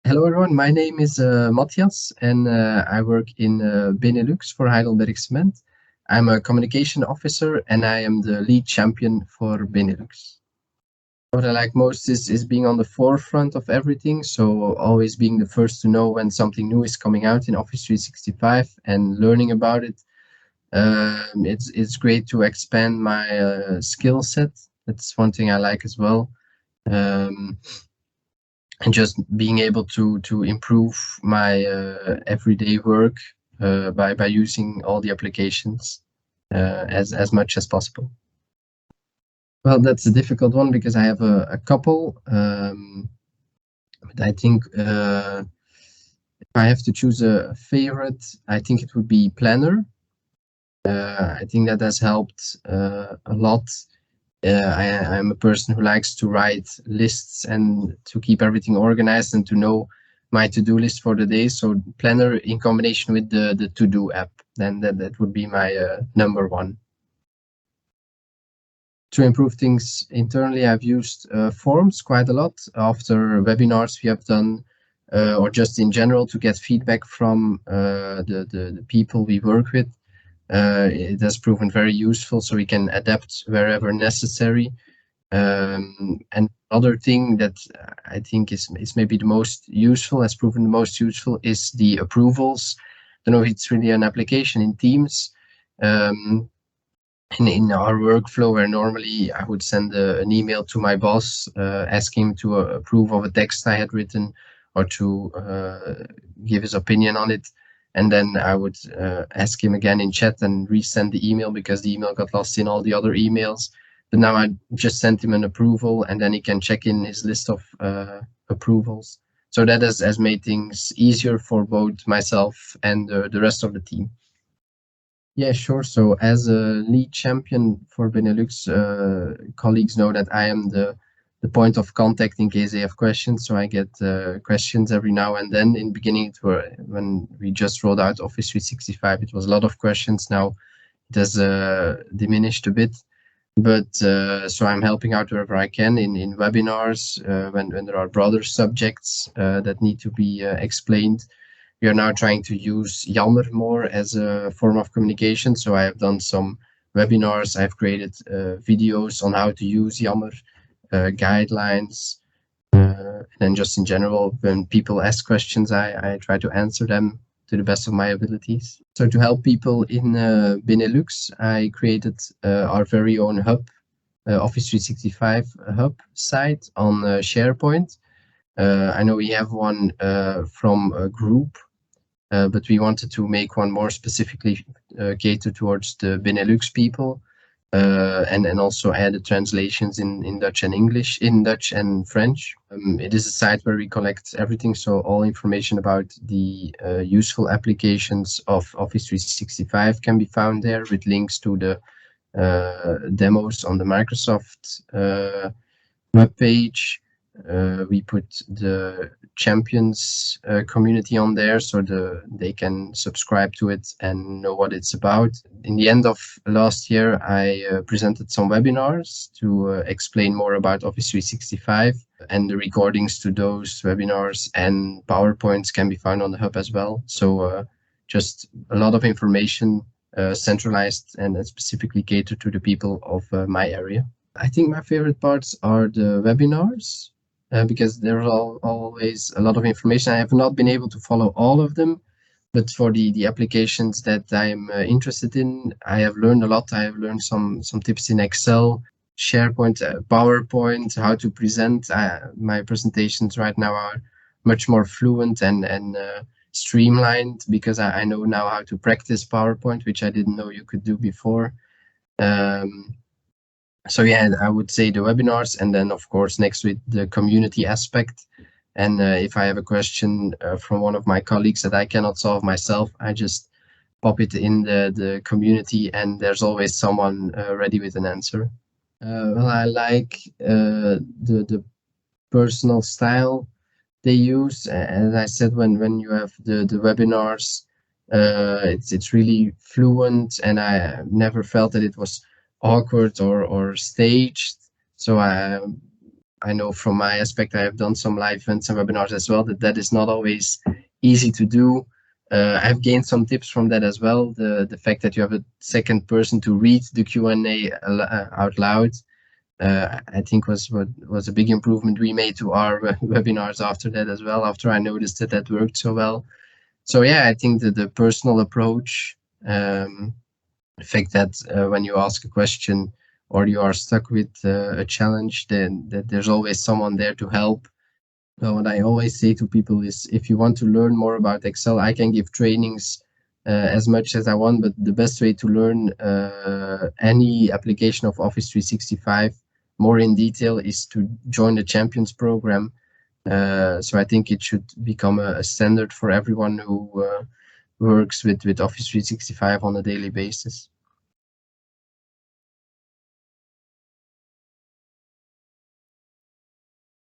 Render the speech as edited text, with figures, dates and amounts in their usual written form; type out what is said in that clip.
Hello everyone, my name is Mathias and I work in Benelux for Heidelberg Cement. I'm a communication officer and I am the lead champion for Benelux. What I like most is being on the forefront of everything, so always being the first to know when something new is coming out in Office 365 and learning about it. It's great to expand my skill set. That's one thing I like as well. Um, and just being able to improve my everyday work by using all the applications as much as possible. Well, that's a difficult one because I have a couple, but I think if I have to choose a favorite, I think it would be Planner. I think that has helped a lot. I'm a person who likes to write lists and to keep everything organized and to know my to-do list for the day. So Planner in combination with the to-do app, then that would be my number one. To improve things internally, I've used forums quite a lot after webinars we have done, or just in general to get feedback from the people we work with. It has proven very useful, so we can adapt wherever necessary. And other thing that I think is maybe the most useful, has proven the most useful, is the approvals. I don't know if it's really an application in Teams. In our workflow, where normally I would send an email to my boss asking him to approve of a text I had written or to give his opinion on it. And then I would ask him again in chat and resend the email because the email got lost in all the other emails. But now I just sent him an approval and then he can check in his list of approvals. So that has made things easier for both myself and the rest of the team. Yeah, sure. So as a lead champion for Benelux, colleagues know that I am the point of contact in case they have questions. So I get questions every now and then. In the beginning, when we just rolled out Office 365, it was a lot of questions. Now it has diminished a bit. But so I'm helping out wherever I can in webinars when there are broader subjects that need to be explained. We are now trying to use Yammer more as a form of communication. So I have done some webinars. I've created videos on how to use Yammer, guidelines, and just in general, when people ask questions, I try to answer them to the best of my abilities. So to help people in Benelux, I created our very own hub, Office 365 hub site on SharePoint. I know we have one from a group, but we wanted to make one more specifically catered towards the Benelux people, and also added translations in Dutch and English, in Dutch and French. It is a site where we collect everything, so all information about the useful applications of Office 365 can be found there, with links to the demos on the Microsoft webpage. We put the champions community on there so they can subscribe to it and know what it's about. In the end of last year, I presented some webinars to explain more about Office 365, and the recordings to those webinars and PowerPoints can be found on the hub as well. So just a lot of information centralized and specifically catered to the people of my area. I think my favorite parts are the webinars. Because there's always a lot of information. I have not been able to follow all of them, but for the applications that I'm interested in, I have learned a lot. I have learned some tips in Excel, SharePoint, PowerPoint, how to present. My presentations right now are much more fluent and streamlined because I know now how to practice PowerPoint, which I didn't know you could do before. So yeah, I would say the webinars, and then of course next to it the community aspect. And if I have a question from one of my colleagues that I cannot solve myself, I just pop it in the community, and there's always someone ready with an answer. Well, I like the personal style they use. As I said, when you have the webinars, it's really fluent, and I never felt that it was awkward or staged. So I know from my aspect, I have done some live events and webinars as well, that is not always easy to do. I've gained some tips from that as well. The fact that you have a second person to read the Q&A out loud, I think was a big improvement we made to our webinars after that as well, after I noticed that worked so well. So yeah, I think that the personal approach, the fact that when you ask a question or you are stuck with a challenge, then that there's always someone there to help. So what I always say to people is, if you want to learn more about Excel, I can give trainings as much as I want, but the best way to learn any application of Office 365 more in detail is to join the Champions program. So I think it should become a standard for everyone who works with Office 365 on a daily basis.